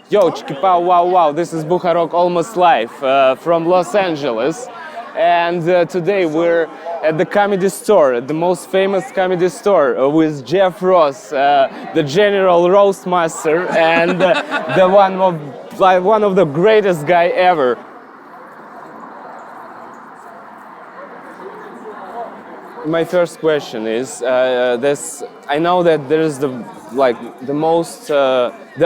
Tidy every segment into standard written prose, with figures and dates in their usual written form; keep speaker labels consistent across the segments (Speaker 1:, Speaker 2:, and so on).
Speaker 1: Yo, chiki-pow, wow, wow, this is Bухарог almost live from Los Angeles. And today we're at the comedy store, at the most famous comedy store with Джефф Росс, the general roast master and the one of the greatest guy ever. My first question is this: I know that there is the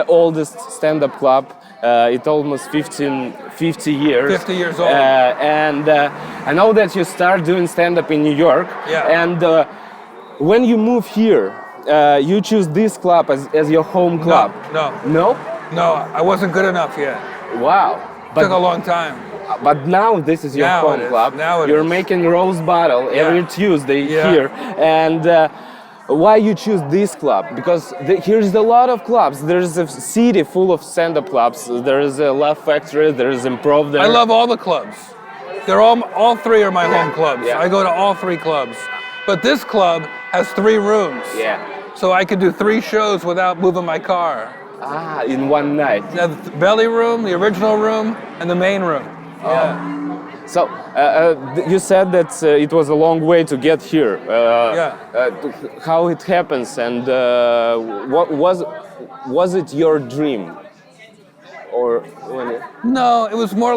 Speaker 1: oldest stand-up club. It's almost 50 years.
Speaker 2: 50 years old.
Speaker 1: And I know that you start doing stand-up in New York.
Speaker 2: Yeah.
Speaker 1: And when you move here, you choose this club as your home club.
Speaker 2: No, I wasn't good enough yet.
Speaker 1: Wow.
Speaker 2: Took a long time.
Speaker 1: But now this is your home club.
Speaker 2: Now
Speaker 1: You're making roast battle every Tuesday here. And why you choose this club? Because here's a lot of clubs. There's a city full of stand-up clubs. There is a Laugh Factory. There is Improv there.
Speaker 2: I love all the clubs. They're all three are my home clubs.
Speaker 1: Yeah.
Speaker 2: I go to all three clubs. But this club has 3 rooms.
Speaker 1: Yeah.
Speaker 2: So I could do 3 shows without moving my car.
Speaker 1: Ah, in one night.
Speaker 2: The belly room, the original room, and the main room. Yeah.
Speaker 1: So you said that it was a long way to get here. How it happens, and what was it your dream, or
Speaker 2: No, it was more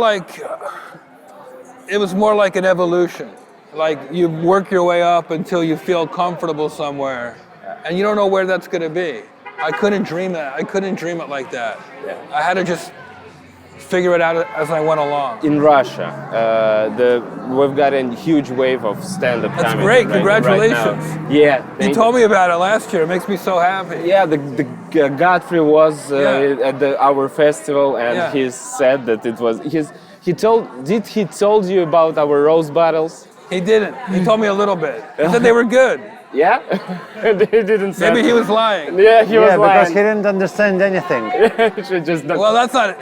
Speaker 2: like an evolution. Like you work your way up until you feel comfortable somewhere, and you don't know where that's going to be. I couldn't dream that. I couldn't dream it like that.
Speaker 1: Yeah.
Speaker 2: I had to just figure it out as I went along.
Speaker 1: In Russia, we've got a huge wave of stand-up comedy.
Speaker 2: That's great. Congratulations.
Speaker 1: Right now. Yeah.
Speaker 2: You told me about it last year. It makes me so happy.
Speaker 1: Yeah, the Godfrey was at our festival, and he said that it was Did he told you about our roast battles?
Speaker 2: He didn't. He told me a little bit. He said they were good.
Speaker 1: Yeah? He didn't say.
Speaker 2: Maybe he was lying.
Speaker 1: Yeah, he was lying.
Speaker 3: Because he didn't understand anything.
Speaker 2: Well, that's not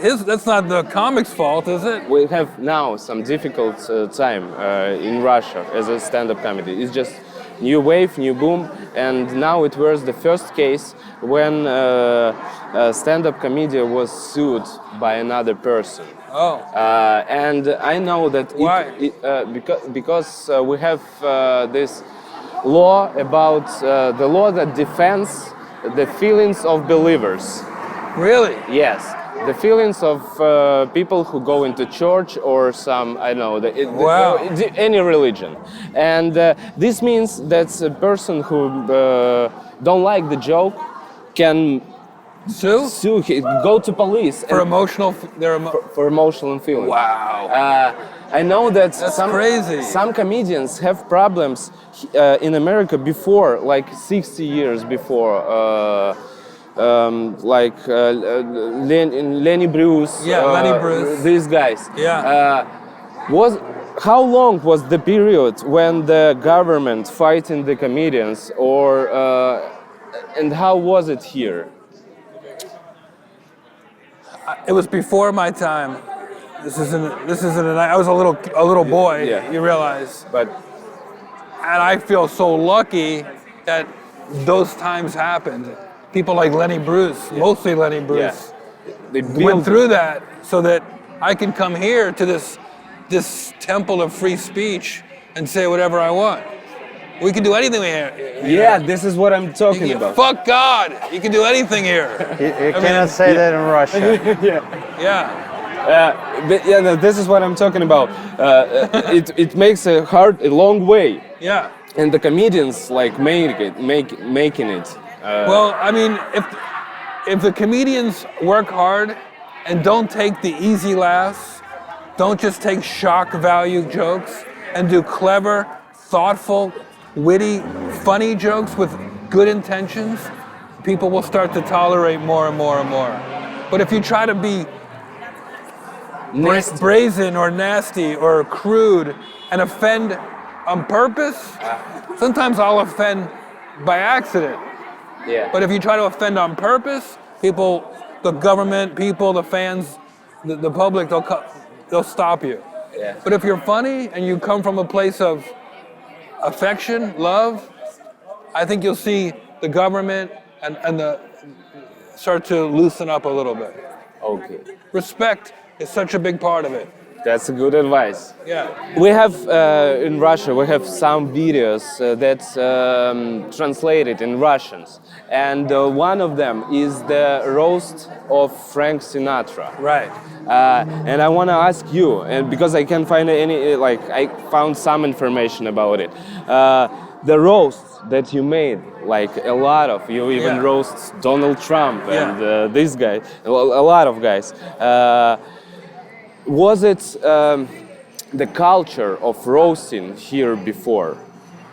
Speaker 2: the comic's fault, is it?
Speaker 1: We have now some difficult time in Russia as a stand-up comedy. It's just new wave, new boom, and now it was the first case when a stand-up comedian was sued by another person.
Speaker 2: Oh.
Speaker 1: And I know that
Speaker 2: Why?
Speaker 1: because we have this law about the law that defends the feelings of believers.
Speaker 2: Really?
Speaker 1: Yes, the feelings of people who go into church or some, I don't know, any religion. And this means that a person who don't like the joke can
Speaker 2: Sue,
Speaker 1: go to police
Speaker 2: for emotional.
Speaker 1: For emotional feelings.
Speaker 2: Wow.
Speaker 1: I know that
Speaker 2: That's crazy.
Speaker 1: Some comedians have problems in America before, like 60 years before, Lenny Bruce.
Speaker 2: Lenny Bruce.
Speaker 1: These guys.
Speaker 2: Yeah.
Speaker 1: How long was the period when the government fighting the comedians, and how was it here?
Speaker 2: It was before my time. This isn't. I was a little boy.
Speaker 1: Yeah.
Speaker 2: You realize.
Speaker 1: But
Speaker 2: And I feel so lucky that those times happened. People like Lenny Bruce, mostly Lenny Bruce,
Speaker 1: they
Speaker 2: went through that so that I can come here to this temple of free speech and say whatever I want. We can do anything here.
Speaker 1: Yeah, this is what I'm talking about.
Speaker 2: Fuck God, you can do anything here.
Speaker 3: You cannot say that in Russia.
Speaker 2: Yeah.
Speaker 1: No, this is what I'm talking about. It makes a long way.
Speaker 2: Yeah.
Speaker 1: And the comedians making it.
Speaker 2: Well, I mean, if the comedians work hard and don't take the easy laughs, don't just take shock value jokes, and do clever, thoughtful, witty, funny jokes with good intentions, people will start to tolerate more and more and more. But if you try to be brazen or nasty or crude and offend on purpose, sometimes I'll offend by accident.
Speaker 1: Yeah.
Speaker 2: But if you try to offend on purpose, people, the government, people, the fans, the public, they'll stop you.
Speaker 1: Yeah.
Speaker 2: But if you're funny and you come from a place of affection, love, I think you'll see the government and the start to loosen up a little bit.
Speaker 1: Okay.
Speaker 2: Respect is such a big part of it.
Speaker 1: That's a good advice.
Speaker 2: Yeah.
Speaker 1: We have in Russia, we have some videos that's translated in Russians, and one of them is the roast of Frank Sinatra.
Speaker 2: Right.
Speaker 1: And I want to ask you, and because I can't find any, like I found some information about it. The roasts that you made, like a lot of, you even roast Donald Trump and this guy, a lot of guys. Was it the culture of roasting here before?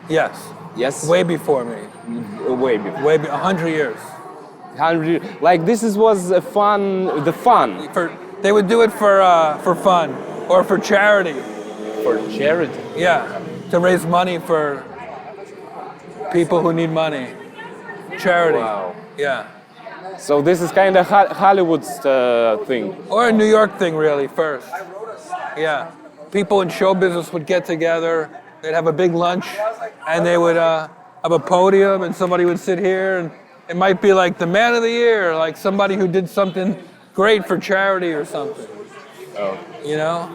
Speaker 2: Yes.
Speaker 1: Yes?
Speaker 2: Way before me.
Speaker 1: Way before.
Speaker 2: 100 years.
Speaker 1: 100, like this was the fun.
Speaker 2: They would do it for fun or for charity.
Speaker 1: For charity?
Speaker 2: Yeah, to raise money for people who need money. Charity.
Speaker 1: Wow.
Speaker 2: Yeah.
Speaker 1: So this is kind of Hollywood thing.
Speaker 2: Or a New York thing, really, first. Yeah. People in show business would get together, they'd have a big lunch, and they would have a podium, and somebody would sit here, and it might be like the man of the year, like somebody who did something great for charity or something.
Speaker 1: Oh.
Speaker 2: You know?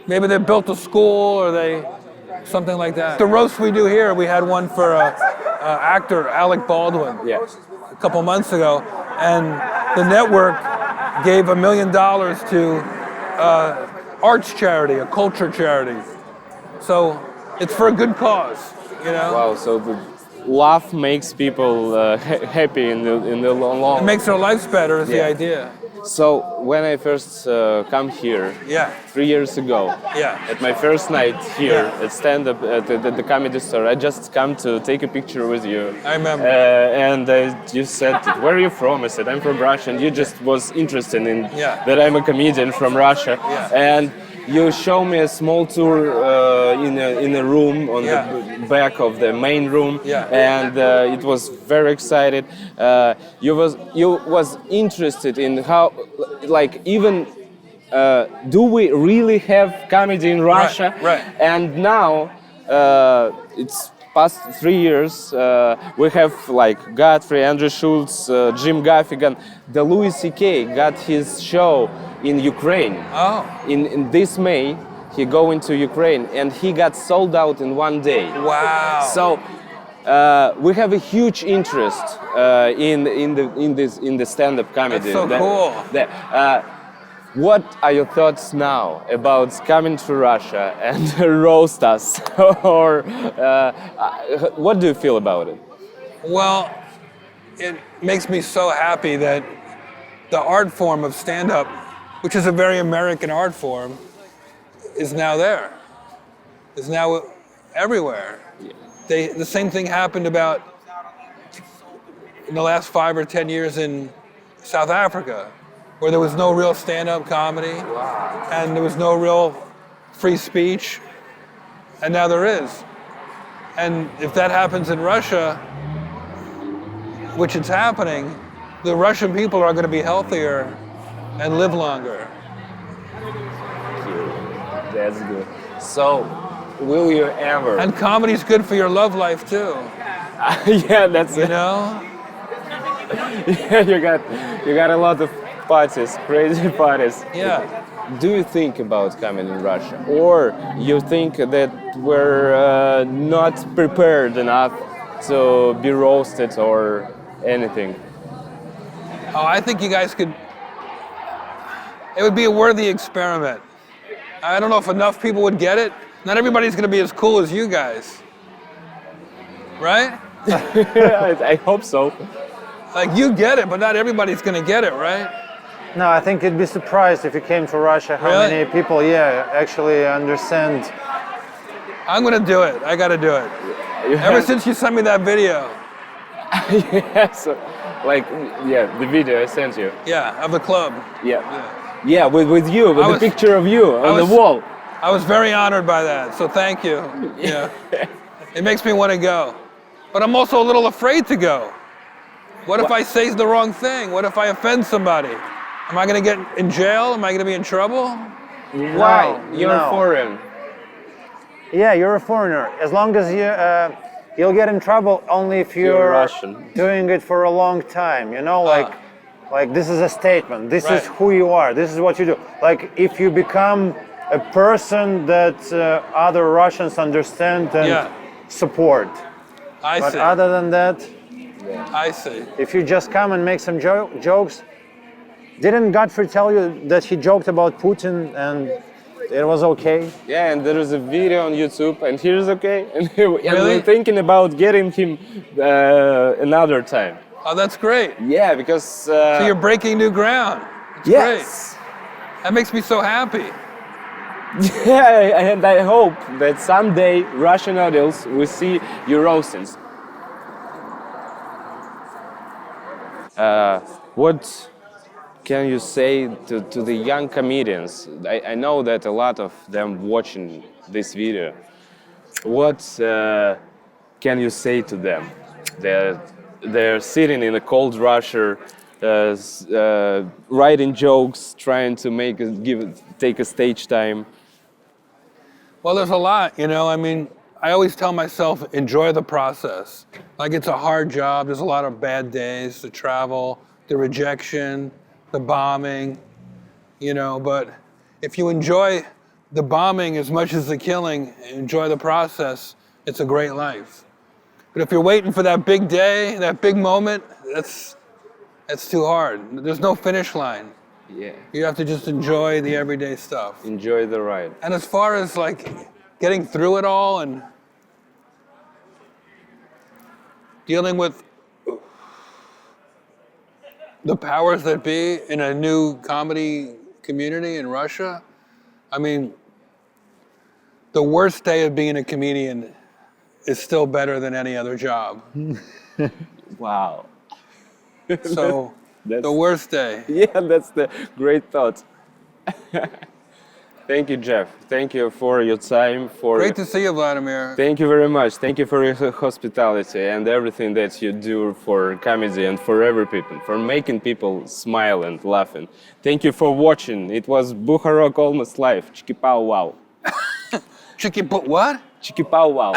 Speaker 2: Maybe they built a school, or something like that. The roast we do here, we had one for actor Alec Baldwin.
Speaker 1: Yeah.
Speaker 2: A couple months ago, and the network gave $1 million to arts charity, a culture charity. So it's for a good cause, you know.
Speaker 1: Wow. So the laugh makes people happy in the long.
Speaker 2: It makes their lives better is the idea.
Speaker 1: So when I first come here, 3 years ago, at my first night here at Stand-up at the comedy store, I just come to take a picture with you.
Speaker 2: I remember.
Speaker 1: And you said, "Where are you from?" I said, "I'm from Russia." And you just was interested in that I'm a comedian from Russia. And you show me a small tour in a room on the back of the main room, and it was very excited. You was interested in how, like, even do we really have comedy in Russia?
Speaker 2: Right.
Speaker 1: And now it's past 3 years. We have like Godfrey, Andrew Schultz, Jim Gaffigan. The Louis C.K. got his show in Ukraine.
Speaker 2: Oh.
Speaker 1: In this May, he go into Ukraine, and he got sold out in one day.
Speaker 2: Wow.
Speaker 1: So we have a huge interest in the stand-up comedy.
Speaker 2: That's so cool.
Speaker 1: What are your thoughts now about coming to Russia and roast us? Or what do you feel about it?
Speaker 2: Well, it makes me so happy that the art form of stand-up, which is a very American art form, is now there. Is now everywhere. Yeah. The same thing happened about in the last 5 or 10 years in South Africa, where there was no real stand-up comedy, and there was no real free speech, and now there is. And if that happens in Russia, which it's happening, the Russian people are going to be healthier and live longer.
Speaker 1: That's good. So, will you ever?
Speaker 2: And comedy's good for your love life too.
Speaker 1: Yeah, that's
Speaker 2: you know.
Speaker 1: Yeah, you got a lot of parties, crazy parties.
Speaker 2: Yeah.
Speaker 1: Do you think about coming in Russia, or you think that we're not prepared enough to be roasted or anything?
Speaker 2: Oh, I think you guys could. It would be a worthy experiment. I don't know if enough people would get it. Not everybody's going to be as cool as you guys, right?
Speaker 1: I hope so.
Speaker 2: Like, you get it, but not everybody's going to get it, right?
Speaker 3: No, I think you'd be surprised if you came to Russia how many people, actually understand.
Speaker 2: I'm going to do it. I got to do it. Ever since you sent me that video.
Speaker 1: Yes. The video I sent you.
Speaker 2: Yeah, of the club.
Speaker 1: Yeah, with you, with the picture of you on the wall.
Speaker 2: I was very honored by that, so thank you. Yeah. It makes me want to go. But I'm also a little afraid to go. What if I say the wrong thing? What if I offend somebody? Am I going to get in jail? Am I going to be in trouble?
Speaker 1: Why? You're foreign.
Speaker 3: Yeah, you're a foreigner. As long as you'll get in trouble only if you're
Speaker 1: Russian.
Speaker 3: doing it for a long time. You know, like Like this is a statement. This
Speaker 2: Right.
Speaker 3: is who you are. This is what you do. Like if you become a person that other Russians understand and
Speaker 2: Yeah.
Speaker 3: support.
Speaker 2: I
Speaker 3: But
Speaker 2: see.
Speaker 3: other than that,
Speaker 2: I see.
Speaker 3: if you just come and make some jokes, didn't Godfrey tell you that he joked about Putin and it was okay?
Speaker 1: Yeah, and there is a video on YouTube, and here's okay. And
Speaker 2: Really?
Speaker 1: we're thinking about getting him another time.
Speaker 2: Oh, that's great.
Speaker 1: Yeah, because
Speaker 2: So you're breaking new ground. It's
Speaker 1: yes,
Speaker 2: great. That makes me so happy.
Speaker 1: yeah, and I hope that someday Russian audience will see your roastings. What can you say to the young comedians? I know that a lot of them watching this video. What can you say to them? They're sitting in a cold Russia, writing jokes, trying to take a stage time.
Speaker 2: Well, there's a lot, you know. I mean, I always tell myself, enjoy the process. Like it's a hard job. There's a lot of bad days, the travel, the rejection, the bombing, you know. But if you enjoy the bombing as much as the killing, enjoy the process, it's a great life. But if you're waiting for that big day, that big moment, that's too hard. There's no finish line.
Speaker 1: Yeah,
Speaker 2: You have to just enjoy the everyday stuff.
Speaker 1: enjoy the ride.
Speaker 2: And as far as like getting through it all and dealing with the powers that be in a new comedy community in Russia, I mean, the worst day of being a comedian is still better than any other job.
Speaker 1: Wow.
Speaker 2: So the worst day.
Speaker 1: Yeah, that's the great thought. Thank you, Jeff. Thank you for your time.
Speaker 2: Great to see you, Vladimir.
Speaker 1: Thank you very much. Thank you for your hospitality and everything that you do for comedy and for every people, for making people smile and laughing. Thank you for watching. It was Bухарог Almost Live. Chiki pow wow.
Speaker 2: Chicky what?
Speaker 1: Chiki pow wow.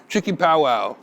Speaker 2: Chicky powwow.